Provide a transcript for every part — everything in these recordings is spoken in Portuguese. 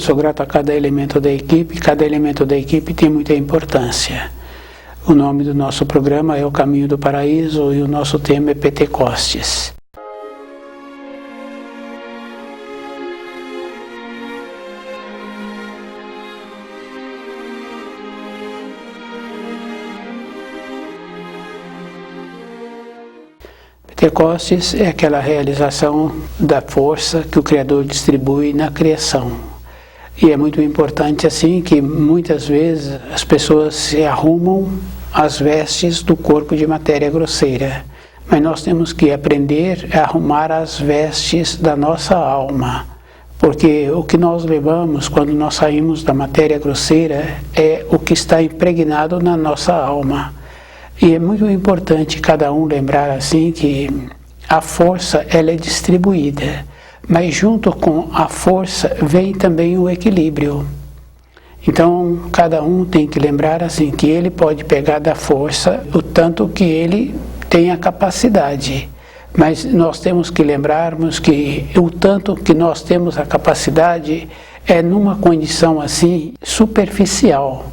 sou grato a cada elemento da equipe tem muita importância. O nome do nosso programa é O Caminho do Paraíso e o nosso tema é Pentecostes. Pentecostes é aquela realização da força que o Criador distribui na criação. E é muito importante assim que muitas vezes as pessoas se arrumam as vestes do corpo de matéria grosseira. Mas nós temos que aprender a arrumar as vestes da nossa alma. Porque o que nós levamos quando nós saímos da matéria grosseira é o que está impregnado na nossa alma. E é muito importante cada um lembrar assim que a força ela é distribuída, mas junto com a força vem também o equilíbrio. Então cada um tem que lembrar assim que ele pode pegar da força o tanto que ele tem a capacidade, mas nós temos que lembrarmos que o tanto que nós temos a capacidade é numa condição assim superficial.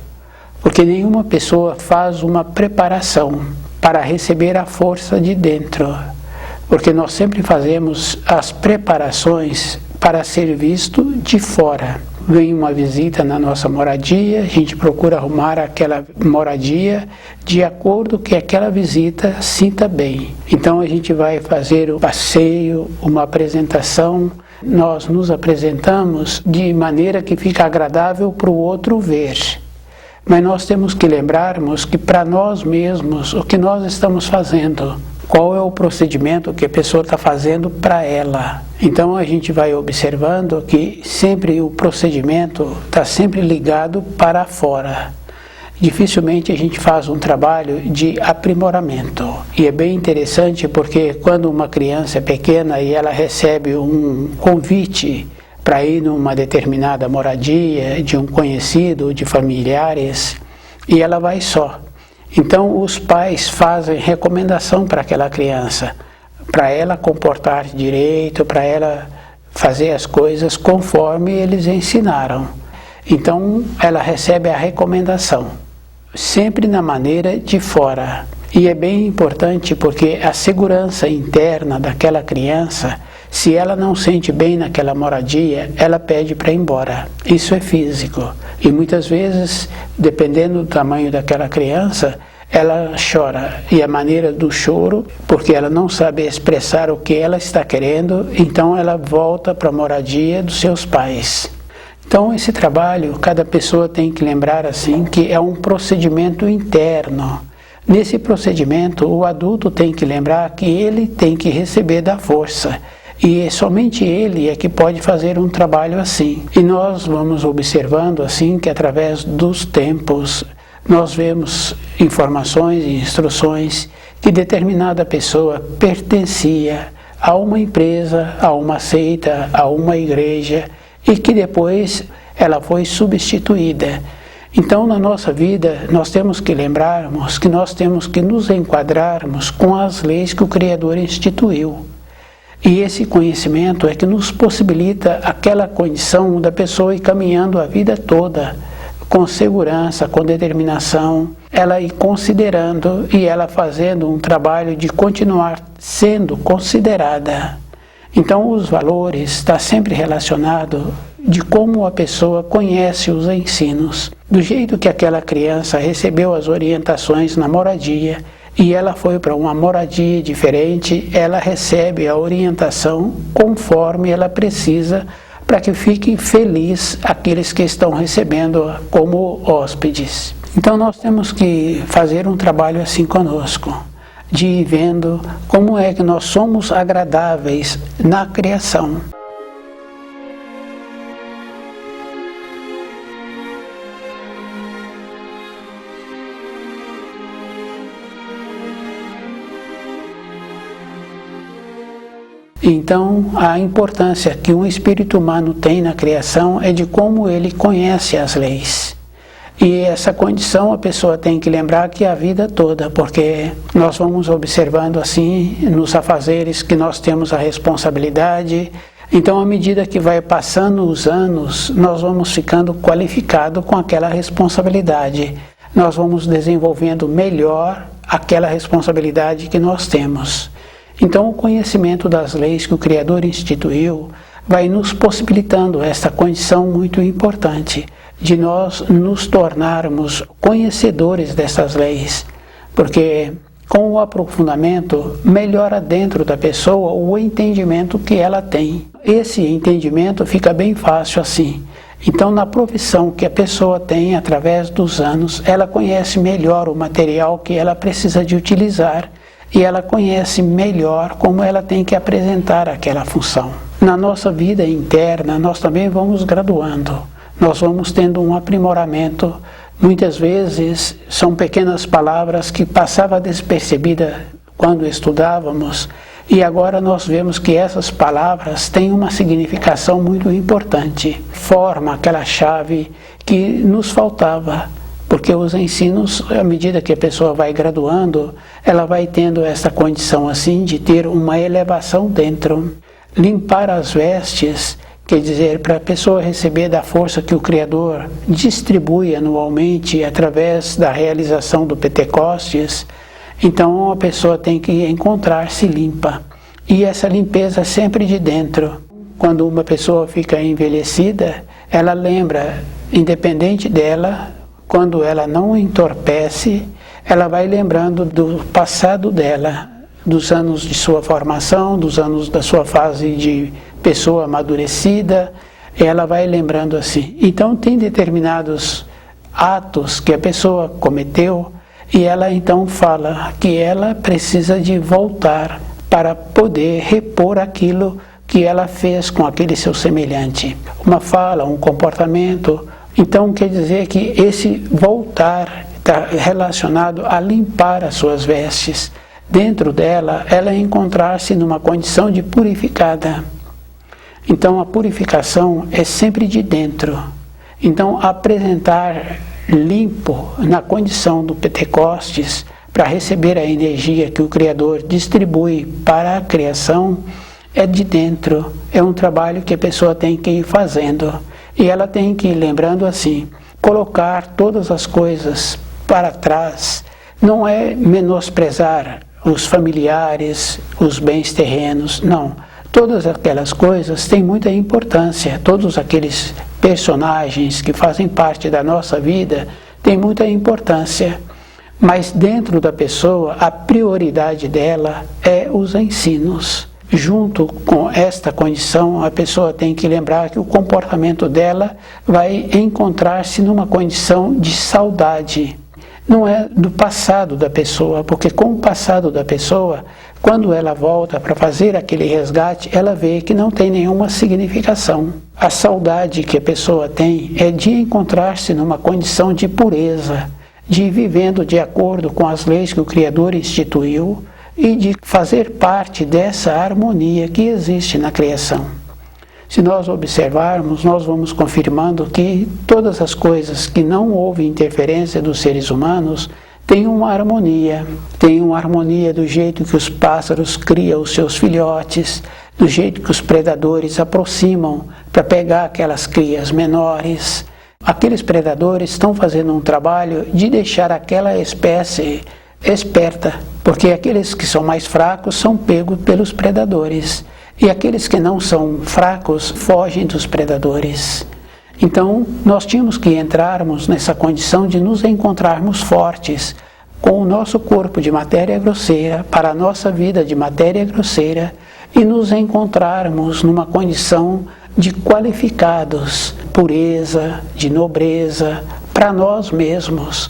Porque nenhuma pessoa faz uma preparação para receber a força de dentro. Porque nós sempre fazemos as preparações para ser visto de fora. Vem uma visita na nossa moradia, a gente procura arrumar aquela moradia de acordo que aquela visita sinta bem. Então a gente vai fazer o passeio, uma apresentação. Nós nos apresentamos de maneira que fica agradável para o outro ver. Mas nós temos que lembrarmos que para nós mesmos, o que nós estamos fazendo, qual é o procedimento que a pessoa está fazendo para ela. Então a gente vai observando que sempre o procedimento está sempre ligado para fora. Dificilmente a gente faz um trabalho de aprimoramento. E é bem interessante porque quando uma criança é pequena e ela recebe um convite para ir numa determinada moradia de um conhecido, de familiares, e ela vai só. Então os pais fazem recomendação para aquela criança, para ela comportar direito, para ela fazer as coisas conforme eles ensinaram. Então ela recebe a recomendação, sempre na maneira de fora. E é bem importante porque a segurança interna daquela criança, se ela não sente bem naquela moradia, ela pede para ir embora. Isso é físico. E muitas vezes, dependendo do tamanho daquela criança, ela chora. E a maneira do choro, porque ela não sabe expressar o que ela está querendo, então ela volta para a moradia dos seus pais. Então esse trabalho, cada pessoa tem que lembrar assim que é um procedimento interno. Nesse procedimento, o adulto tem que lembrar que ele tem que receber da força. E somente ele é que pode fazer um trabalho assim. E nós vamos observando assim que através dos tempos nós vemos informações e instruções que determinada pessoa pertencia a uma empresa, a uma seita, a uma igreja e que depois ela foi substituída. Então na nossa vida nós temos que lembrarmos que nós temos que nos enquadrarmos com as leis que o Criador instituiu. E esse conhecimento é que nos possibilita aquela condição da pessoa ir caminhando a vida toda, com segurança, com determinação, ela ir considerando e ela fazendo um trabalho de continuar sendo considerada. Então os valores estão sempre relacionados de como a pessoa conhece os ensinos. Do jeito que aquela criança recebeu as orientações na moradia, e ela foi para uma moradia diferente, ela recebe a orientação conforme ela precisa para que fiquem felizes aqueles que estão recebendo como hóspedes. Então nós temos que fazer um trabalho assim conosco, de ir vendo como é que nós somos agradáveis na criação. Então, a importância que um espírito humano tem na criação é de como ele conhece as leis. E essa condição a pessoa tem que lembrar que é a vida toda, porque nós vamos observando assim, nos afazeres que nós temos a responsabilidade, Então, à medida que vai passando os anos, nós vamos ficando qualificados com aquela responsabilidade. Nós vamos desenvolvendo melhor aquela responsabilidade que nós temos. Então, o conhecimento das leis que o Criador instituiu vai nos possibilitando esta condição muito importante de nós nos tornarmos conhecedores dessas leis, porque com o aprofundamento melhora dentro da pessoa o entendimento que ela tem. Esse entendimento fica bem fácil assim. Então, na profissão que a pessoa tem através dos anos, ela conhece melhor o material que ela precisa de utilizar e ela conhece melhor como ela tem que apresentar aquela função. Na nossa vida interna, nós também vamos graduando, nós vamos tendo um aprimoramento. Muitas vezes são pequenas palavras que passavam despercebida quando estudávamos e agora nós vemos que essas palavras têm uma significação muito importante. Forma aquela chave que nos faltava, porque os ensinos, à medida que a pessoa vai graduando, ela vai tendo essa condição assim de ter uma elevação dentro. Limpar as vestes quer dizer, para a pessoa receber da força que o Criador distribui anualmente através da realização do Pentecostes, então a pessoa tem que encontrar-se limpa. E essa limpeza é sempre de dentro. Quando uma pessoa fica envelhecida, ela lembra, independente dela, quando ela não entorpece, ela vai lembrando do passado dela, dos anos de sua formação, dos anos da sua fase de pessoa amadurecida, ela vai lembrando assim. Então tem determinados atos que a pessoa cometeu e ela então fala que ela precisa de voltar para poder repor aquilo que ela fez com aquele seu semelhante. Uma fala, um comportamento. Então quer dizer que esse voltar está relacionado a limpar as suas vestes. Dentro dela, ela encontrar-se numa condição de purificada. Então a purificação é sempre de dentro. Então apresentar limpo na condição do Pentecostes para receber a energia que o Criador distribui para a criação é de dentro. É um trabalho que a pessoa tem que ir fazendo. E ela tem que ir lembrando assim, colocar todas as coisas para trás. Não é menosprezar os familiares, os bens terrenos, não. Todas aquelas coisas têm muita importância, todos aqueles personagens que fazem parte da nossa vida têm muita importância, mas dentro da pessoa a prioridade dela é os ensinos. Junto com esta condição, a pessoa tem que lembrar que o comportamento dela vai encontrar-se numa condição de saudade. Não é do passado da pessoa, porque com o passado da pessoa, quando ela volta para fazer aquele resgate, ela vê que não tem nenhuma significação. A saudade que a pessoa tem é de encontrar-se numa condição de pureza, de ir vivendo de acordo com as leis que o Criador instituiu e de fazer parte dessa harmonia que existe na criação. Se nós observarmos, nós vamos confirmando que todas as coisas que não houve interferência dos seres humanos têm uma harmonia. Tem uma harmonia do jeito que os pássaros criam os seus filhotes, do jeito que os predadores aproximam para pegar aquelas crias menores. Aqueles predadores estão fazendo um trabalho de deixar aquela espécie esperta, porque aqueles que são mais fracos são pegos pelos predadores. E aqueles que não são fracos fogem dos predadores. Então, nós tínhamos que entrarmos nessa condição de nos encontrarmos fortes com o nosso corpo de matéria grosseira, para a nossa vida de matéria grosseira, e nos encontrarmos numa condição de qualificados, pureza, de nobreza, para nós mesmos.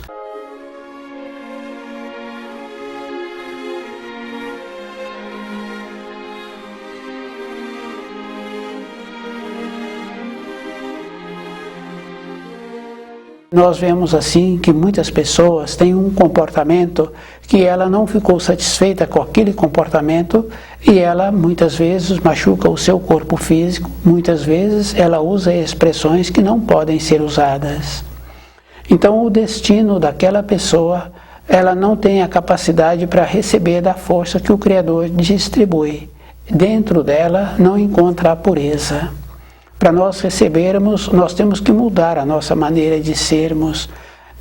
Nós vemos assim que muitas pessoas têm um comportamento que ela não ficou satisfeita com aquele comportamento e ela muitas vezes machuca o seu corpo físico, muitas vezes ela usa expressões que não podem ser usadas. Então o destino daquela pessoa, ela não tem a capacidade para receber da força que o Criador distribui. dentro dela não encontra a pureza. Para nós recebermos, nós temos que mudar a nossa maneira de sermos.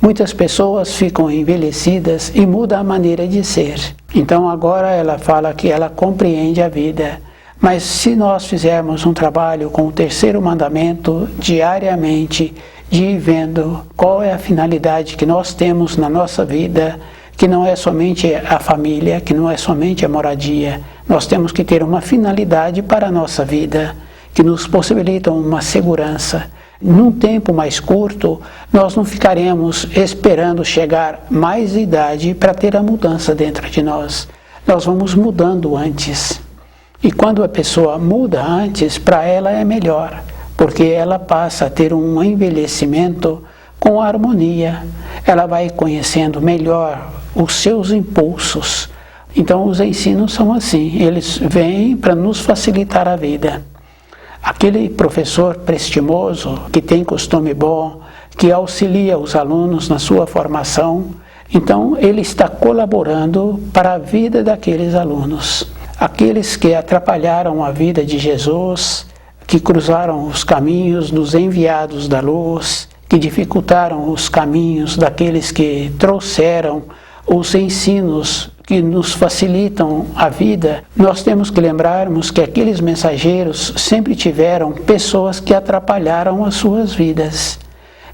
Muitas pessoas ficam envelhecidas e mudam a maneira de ser. Então agora ela fala que ela compreende a vida. Mas se nós fizermos um trabalho com o terceiro mandamento diariamente, de ir vendo qual é a finalidade que nós temos na nossa vida, que não é somente a família, que não é somente a moradia, nós temos que ter uma finalidade para a nossa vida, que nos possibilita uma segurança. Num tempo mais curto, nós não ficaremos esperando chegar mais idade para ter a mudança dentro de nós. Nós vamos mudando antes. E quando a pessoa muda antes, para ela é melhor, porque ela passa a ter um envelhecimento com harmonia. Ela vai conhecendo melhor os seus impulsos. Então os ensinos são assim, eles vêm para nos facilitar a vida. Aquele professor prestimoso, que tem costume bom, que auxilia os alunos na sua formação, então ele está colaborando para a vida daqueles alunos. Aqueles que atrapalharam a vida de Jesus, que cruzaram os caminhos dos enviados da luz, que dificultaram os caminhos daqueles que trouxeram os ensinos que nos facilitam a vida, nós temos que lembrarmos que aqueles mensageiros sempre tiveram pessoas que atrapalharam as suas vidas.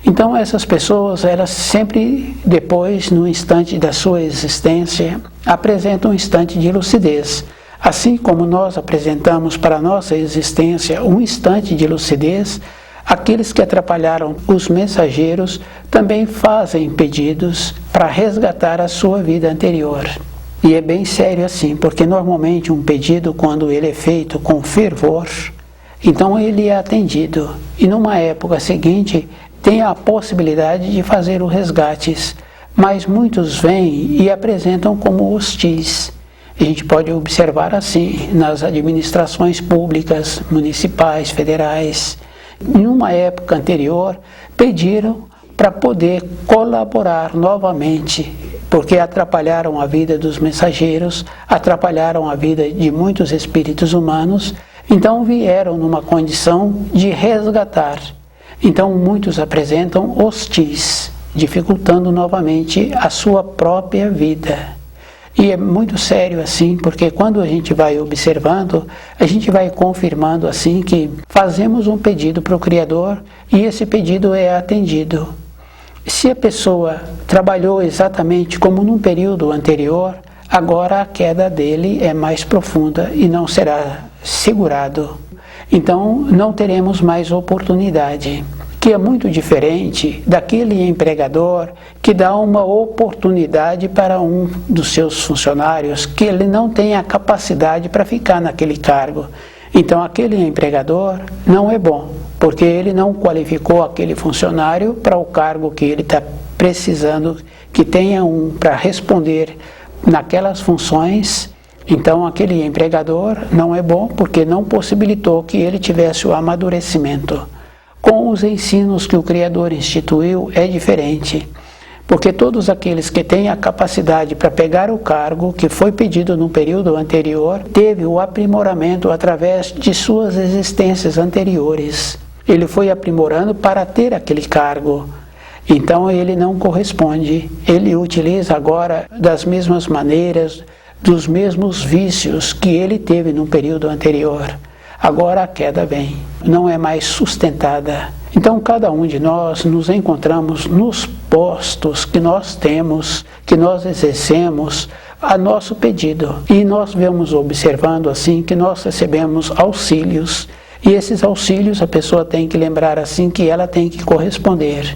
Então essas pessoas, elas sempre depois, no instante da sua existência, apresentam um instante de lucidez. Assim como nós apresentamos para a nossa existência um instante de lucidez, aqueles que atrapalharam os mensageiros também fazem pedidos para resgatar a sua vida anterior. E é bem sério assim, porque normalmente um pedido, quando ele é feito com fervor, então ele é atendido. E numa época seguinte, tem a possibilidade de fazer os resgates, mas muitos vêm e apresentam como hostis. A gente pode observar assim nas administrações públicas, municipais, federais. Em uma época anterior, pediram para poder colaborar novamente, porque atrapalharam a vida dos mensageiros, atrapalharam a vida de muitos espíritos humanos, então vieram numa condição de resgatar. Então muitos apresentam hostis, dificultando novamente a sua própria vida. E é muito sério assim, porque quando a gente vai observando, a gente vai confirmando assim que fazemos um pedido para o Criador e esse pedido é atendido. Se a pessoa trabalhou exatamente como num período anterior, agora a queda dele é mais profunda e não será segurado. Então não teremos mais oportunidade, que é muito diferente daquele empregador que dá uma oportunidade para um dos seus funcionários que ele não tem a capacidade para ficar naquele cargo. Então aquele empregador não é bom, porque ele não qualificou aquele funcionário para o cargo que ele está precisando, que tenha um para responder naquelas funções. Então aquele empregador não é bom porque não possibilitou que ele tivesse o amadurecimento. Com os ensinos que o Criador instituiu é diferente, porque todos aqueles que têm a capacidade para pegar o cargo que foi pedido no período anterior, teve o aprimoramento através de suas existências anteriores. Ele foi aprimorando para ter aquele cargo. Então ele não corresponde, ele utiliza agora das mesmas maneiras, dos mesmos vícios que ele teve no período anterior. Agora a queda vem, não é mais sustentada. Então cada um de nós nos encontramos nos postos que nós temos, que nós exercemos a nosso pedido. E nós vamos observando assim que nós recebemos auxílios. E esses auxílios a pessoa tem que lembrar assim que ela tem que corresponder.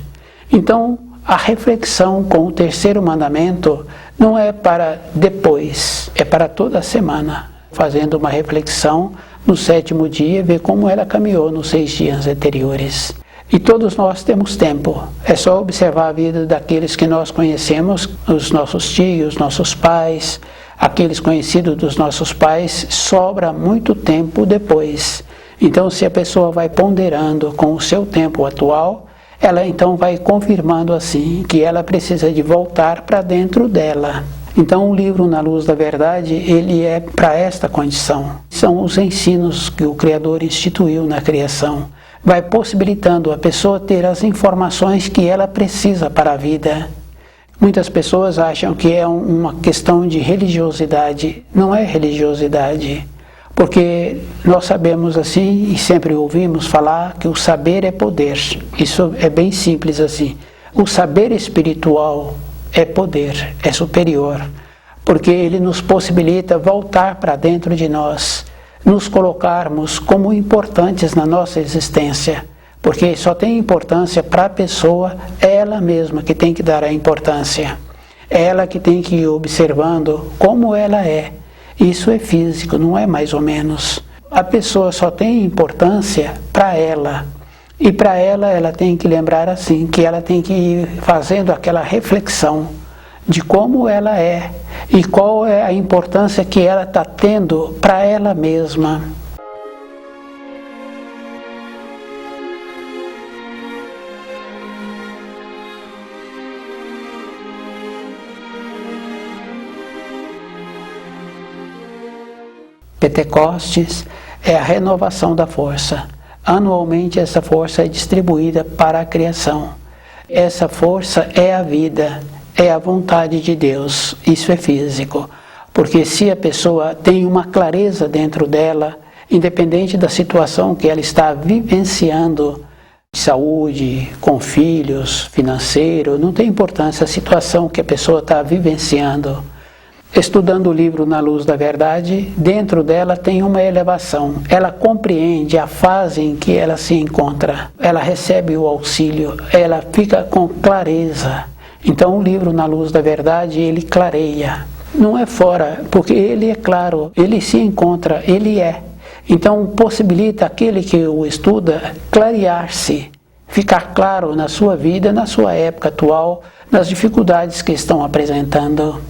Então a reflexão com o terceiro mandamento não é para depois, é para toda a semana. Fazendo uma reflexão no 7º dia, ver como ela caminhou nos 6 dias anteriores. E todos nós temos tempo, é só observar a vida daqueles que nós conhecemos, os nossos tios, nossos pais, aqueles conhecidos dos nossos pais, sobra muito tempo depois. Então se a pessoa vai ponderando com o seu tempo atual, ela então vai confirmando assim que ela precisa de voltar para dentro dela. Então o livro Na Luz da Verdade, ele é para esta condição. São os ensinos que o Criador instituiu na criação. Vai possibilitando a pessoa ter as informações que ela precisa para a vida. Muitas pessoas acham que é uma questão de religiosidade. Não é religiosidade, porque nós sabemos assim e sempre ouvimos falar que o saber é poder. Isso é bem simples assim. O saber espiritual é poder, é superior, porque ele nos possibilita voltar para dentro de nós, nos colocarmos como importantes na nossa existência. Porque só tem importância para a pessoa, é ela mesma que tem que dar a importância. É ela que tem que ir observando como ela é. Isso é físico, não é mais ou menos. A pessoa só tem importância para ela. E para ela tem que lembrar assim, que ela tem que ir fazendo aquela reflexão de como ela é e qual é a importância que ela está tendo para ela mesma. Pentecostes é a renovação da força. Anualmente essa força é distribuída para a criação. Essa força é a vida, é a vontade de Deus. Isso é físico. Porque se a pessoa tem uma clareza dentro dela, independente da situação que ela está vivenciando, de saúde, com filhos, financeiro, não tem importância a situação que a pessoa está vivenciando. Estudando o livro Na Luz da Verdade, dentro dela tem uma elevação. Ela compreende a fase em que ela se encontra. Ela recebe o auxílio, ela fica com clareza. Então o livro Na Luz da Verdade, ele clareia. Não é fora, porque ele é claro, ele se encontra, ele é. Então possibilita aquele que o estuda clarear-se, ficar claro na sua vida, na sua época atual, nas dificuldades que estão apresentando.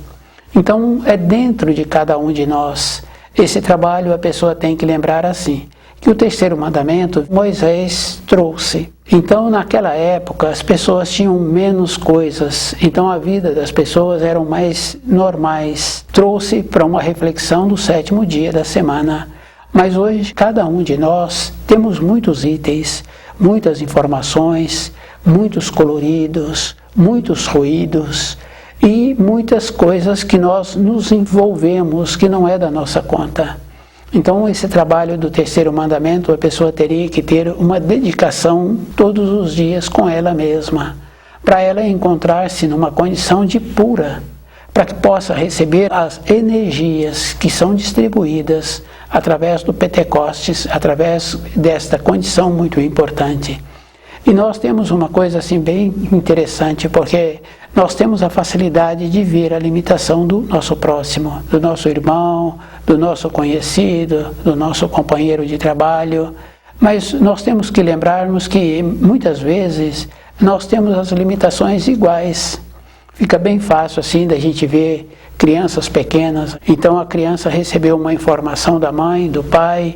Então, é dentro de cada um de nós. Esse trabalho a pessoa tem que lembrar assim, que o terceiro mandamento Moisés trouxe. Então, naquela época, as pessoas tinham menos coisas, então a vida das pessoas eram mais normais. Trouxe para uma reflexão do sétimo dia da semana. Mas hoje, cada um de nós temos muitos itens, muitas informações, muitos coloridos, muitos ruídos, e muitas coisas que nós nos envolvemos que não é da nossa conta. Então esse trabalho do terceiro mandamento, a pessoa teria que ter uma dedicação todos os dias com ela mesma, para ela encontrar-se numa condição de pura, para que possa receber as energias que são distribuídas através do Pentecostes, através desta condição muito importante. E nós temos uma coisa assim bem interessante, porque nós temos a facilidade de ver a limitação do nosso próximo, do nosso irmão, do nosso conhecido, do nosso companheiro de trabalho. Mas nós temos que lembrarmos que muitas vezes nós temos as limitações iguais. Fica bem fácil assim da gente ver crianças pequenas. Então a criança recebeu uma informação da mãe, do pai,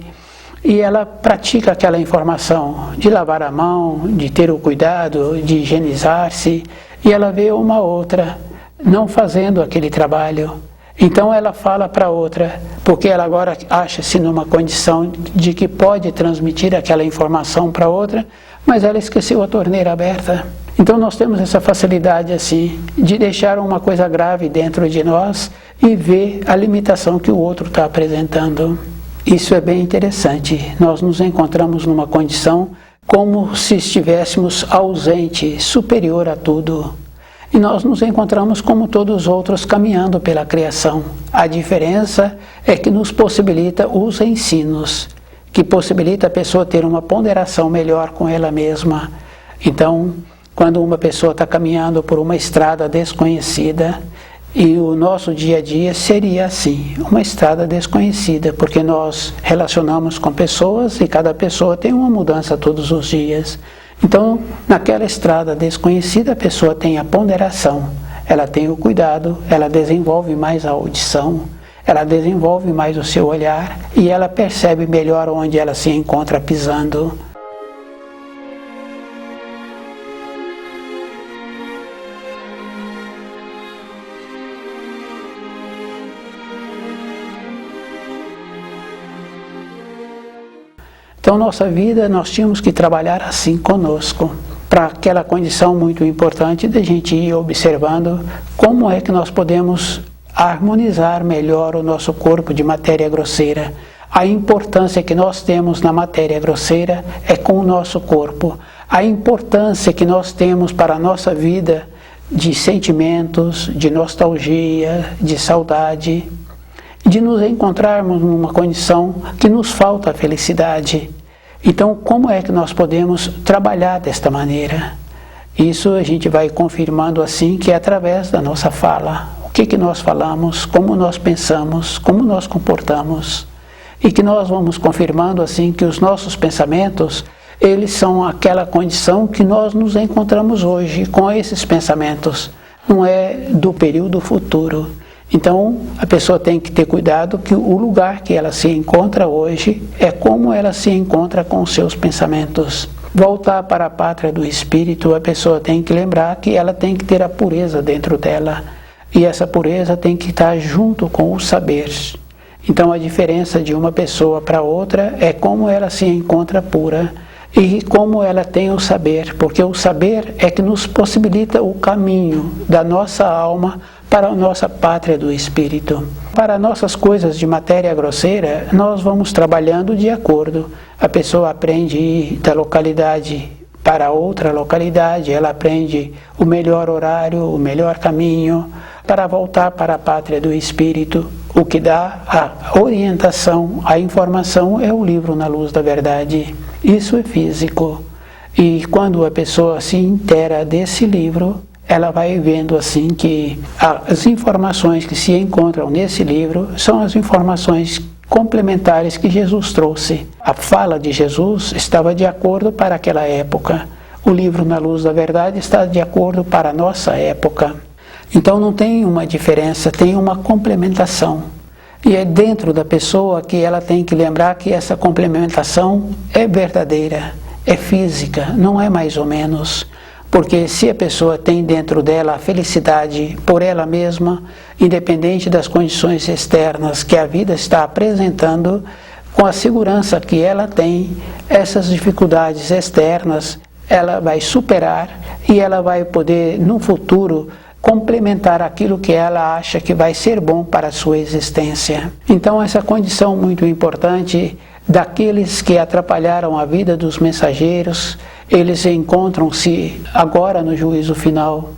e ela pratica aquela informação de lavar a mão, de ter o cuidado, de higienizar-se, e ela vê uma outra não fazendo aquele trabalho. Então ela fala para outra, porque ela agora acha-se numa condição de que pode transmitir aquela informação para outra, mas ela esqueceu a torneira aberta. Então nós temos essa facilidade assim, de deixar uma coisa grave dentro de nós e ver a limitação que o outro está apresentando. Isso é bem interessante. Nós nos encontramos numa condição como se estivéssemos ausente, superior a tudo. E nós nos encontramos como todos os outros caminhando pela criação. A diferença é que nos possibilita os ensinos, que possibilita a pessoa ter uma ponderação melhor com ela mesma. Então, quando uma pessoa está caminhando por uma estrada desconhecida, e o nosso dia a dia seria assim, uma estrada desconhecida, porque nós relacionamos com pessoas e cada pessoa tem uma mudança todos os dias. Então, naquela estrada desconhecida, a pessoa tem a ponderação, ela tem o cuidado, ela desenvolve mais a audição, ela desenvolve mais o seu olhar e ela percebe melhor onde ela se encontra pisando. Então, nossa vida, nós tínhamos que trabalhar assim conosco, para aquela condição muito importante de a gente ir observando como é que nós podemos harmonizar melhor o nosso corpo de matéria grosseira. A importância que nós temos na matéria grosseira é com o nosso corpo. A importância que nós temos para a nossa vida de sentimentos, de nostalgia, de saudade, de nos encontrarmos numa condição que nos falta a felicidade. Então, como é que nós podemos trabalhar desta maneira? Isso a gente vai confirmando assim, que é através da nossa fala. O que nós falamos, como nós pensamos, como nós comportamos. E que nós vamos confirmando assim que os nossos pensamentos, eles são aquela condição que nós nos encontramos hoje com esses pensamentos. Não é do período futuro. Então, a pessoa tem que ter cuidado que o lugar que ela se encontra hoje é como ela se encontra com os seus pensamentos. Voltar para a pátria do espírito, a pessoa tem que lembrar que ela tem que ter a pureza dentro dela. E essa pureza tem que estar junto com o saber. Então, a diferença de uma pessoa para outra é como ela se encontra pura e como ela tem o saber, porque o saber é que nos possibilita o caminho da nossa alma para a nossa pátria do espírito. Para nossas coisas de matéria grosseira, nós vamos trabalhando de acordo. A pessoa aprende a ir da localidade para outra localidade, ela aprende o melhor horário, o melhor caminho, para voltar para a pátria do espírito. O que dá a orientação, a informação é o livro Na Luz da Verdade. Isso é físico. E quando a pessoa se inteira desse livro, ela vai vendo assim que as informações que se encontram nesse livro são as informações complementares que Jesus trouxe. A fala de Jesus estava de acordo para aquela época. O livro Na Luz da Verdade está de acordo para a nossa época. Então não tem uma diferença, tem uma complementação. E é dentro da pessoa que ela tem que lembrar que essa complementação é verdadeira, é física, não é mais ou menos. Porque se a pessoa tem dentro dela a felicidade por ela mesma, independente das condições externas que a vida está apresentando, com a segurança que ela tem, essas dificuldades externas, ela vai superar e ela vai poder, no futuro, complementar aquilo que ela acha que vai ser bom para a sua existência. Então, essa condição muito importante daqueles que atrapalharam a vida dos mensageiros, eles encontram-se agora no juízo final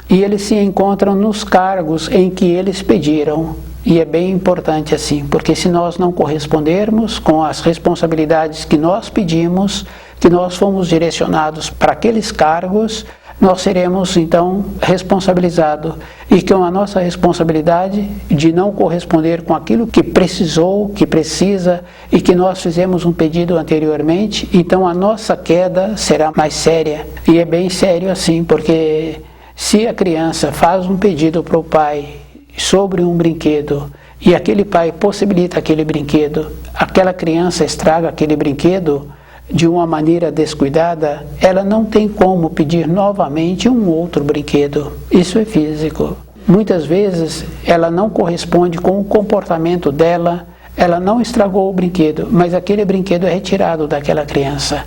e eles se encontram nos cargos em que eles pediram. E é bem importante assim, porque se nós não correspondermos com as responsabilidades que nós pedimos, que nós fomos direcionados para aqueles cargos, nós seremos então responsabilizados. E com a nossa responsabilidade de não corresponder com aquilo que precisou, que precisa e que nós fizemos um pedido anteriormente, então a nossa queda será mais séria. E é bem sério assim, porque se a criança faz um pedido para o pai sobre um brinquedo e aquele pai possibilita aquele brinquedo, aquela criança estraga aquele brinquedo de uma maneira descuidada, ela não tem como pedir novamente um outro brinquedo. Isso é físico. Muitas vezes ela não corresponde com o comportamento dela, ela não estragou o brinquedo, mas aquele brinquedo é retirado daquela criança,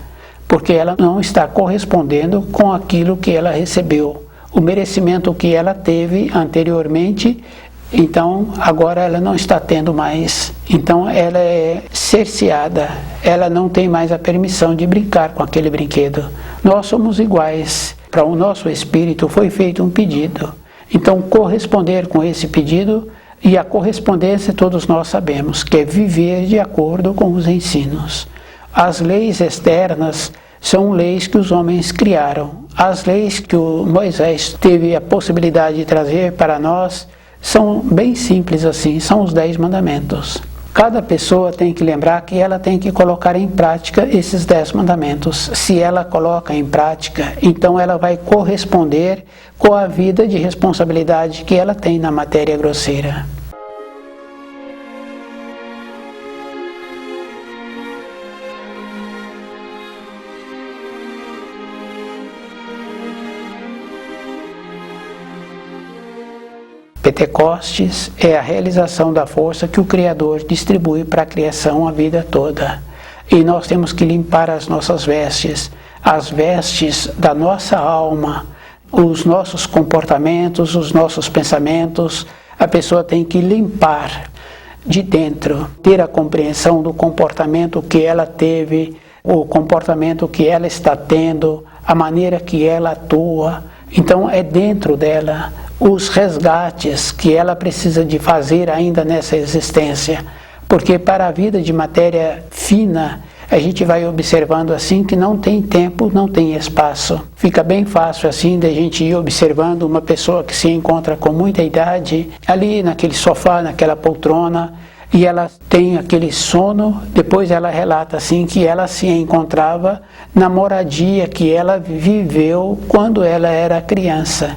porque ela não está correspondendo com aquilo que ela recebeu, o merecimento que ela teve anteriormente. Então, agora ela não está tendo mais. Então, ela é cerceada. Ela não tem mais a permissão de brincar com aquele brinquedo. Nós somos iguais. Para o nosso espírito foi feito um pedido. Então, corresponder com esse pedido, e a correspondência todos nós sabemos, que é viver de acordo com os ensinos. As leis externas são leis que os homens criaram. As leis que o Moisés teve a possibilidade de trazer para nós são bem simples assim, são os 10 mandamentos. Cada pessoa tem que lembrar que ela tem que colocar em prática esses 10 mandamentos. Se ela coloca em prática, então ela vai corresponder com a vida de responsabilidade que ela tem na matéria grosseira. Pentecostes é a realização da força que o Criador distribui para a criação a vida toda. e nós temos que limpar as nossas vestes, as vestes da nossa alma, os nossos comportamentos, os nossos pensamentos. A pessoa tem que limpar de dentro, ter a compreensão do comportamento que ela teve, o comportamento que ela está tendo, a maneira que ela atua. Então é dentro dela os resgates que ela precisa de fazer ainda nessa existência, porque para a vida de matéria fina, a gente vai observando assim que não tem tempo, não tem espaço. Fica bem fácil assim de a gente ir observando uma pessoa que se encontra com muita idade, ali naquele sofá, naquela poltrona, e ela tem aquele sono. Depois ela relata assim que ela se encontrava na moradia que ela viveu quando ela era criança.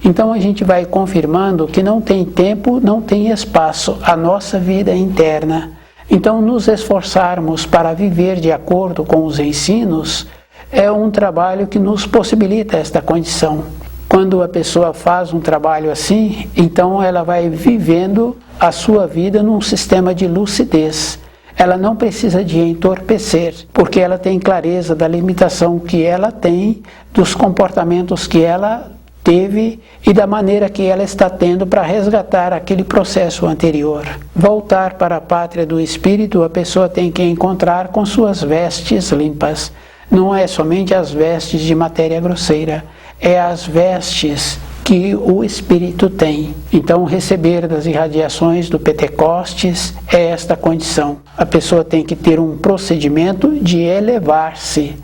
Então a gente vai confirmando que não tem tempo, não tem espaço a nossa vida interna. Então nos esforçarmos para viver de acordo com os ensinos é um trabalho que nos possibilita esta condição. Quando a pessoa faz um trabalho assim, então ela vai vivendo a sua vida num sistema de lucidez. Ela não precisa de entorpecer, porque ela tem clareza da limitação que ela tem, dos comportamentos que ela teve e da maneira que ela está tendo para resgatar aquele processo anterior. Voltar para a pátria do espírito, a pessoa tem que encontrar com suas vestes limpas. Não é somente as vestes de matéria grosseira, é as vestes que o espírito tem. Então, receber das irradiações do Pentecostes é esta condição. A pessoa tem que ter um procedimento de elevar-se,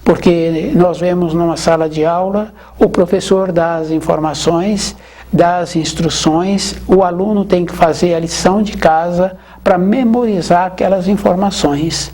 porque nós vemos numa sala de aula, o professor dá as informações, dá as instruções, o aluno tem que fazer a lição de casa para memorizar aquelas informações.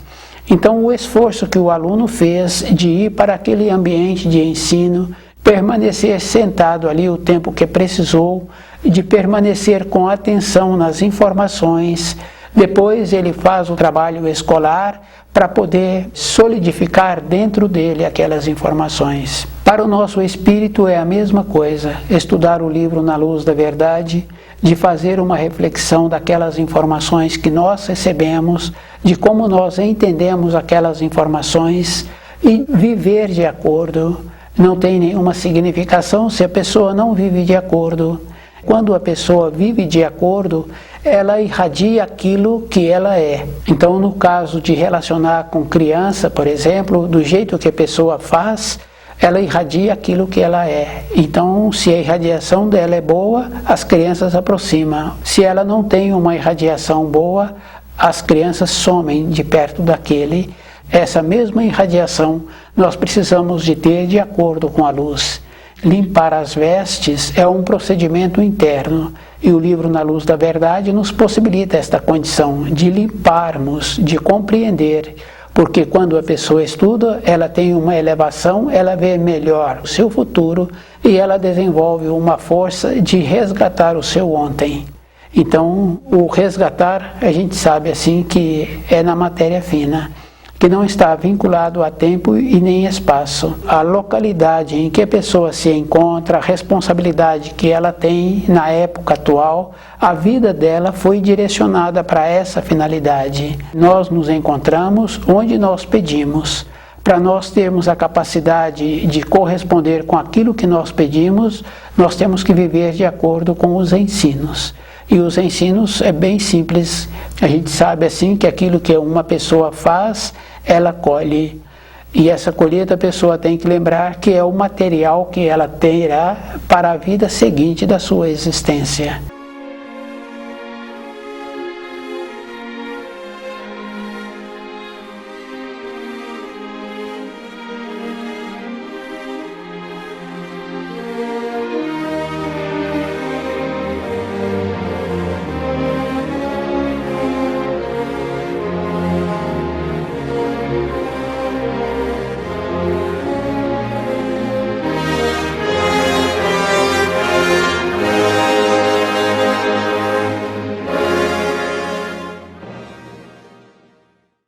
Então, o esforço que o aluno fez de ir para aquele ambiente de ensino, permanecer sentado ali o tempo que precisou, de permanecer com atenção nas informações. Depois ele faz o trabalho escolar para poder solidificar dentro dele aquelas informações. Para o nosso espírito é a mesma coisa, estudar o livro Na Luz da Verdade, de fazer uma reflexão daquelas informações que nós recebemos, de como nós entendemos aquelas informações e viver de acordo. Não tem nenhuma significação se a pessoa não vive de acordo. Quando a pessoa vive de acordo, ela irradia aquilo que ela é. Então, no caso de relacionar com criança, por exemplo, do jeito que a pessoa faz, ela irradia aquilo que ela é. Então, se a irradiação dela é boa, as crianças aproximam. Se ela não tem uma irradiação boa, as crianças somem de perto daquele. Essa mesma irradiação nós precisamos de ter de acordo com a luz. Limpar as vestes é um procedimento interno e o livro Na Luz da Verdade nos possibilita esta condição de limparmos, de compreender, porque quando a pessoa estuda, ela tem uma elevação, ela vê melhor o seu futuro e ela desenvolve uma força de resgatar o seu ontem. Então, o resgatar, a gente sabe assim que é na matéria fina, que não está vinculado a tempo e nem espaço. A localidade em que a pessoa se encontra, a responsabilidade que ela tem na época atual, a vida dela foi direcionada para essa finalidade. Nós nos encontramos onde nós pedimos. Para nós termos a capacidade de corresponder com aquilo que nós pedimos, nós temos que viver de acordo com os ensinos. E os ensinos é bem simples. A gente sabe assim que aquilo que uma pessoa faz, ela colhe. E essa colheita a pessoa tem que lembrar que é o material que ela terá para a vida seguinte da sua existência.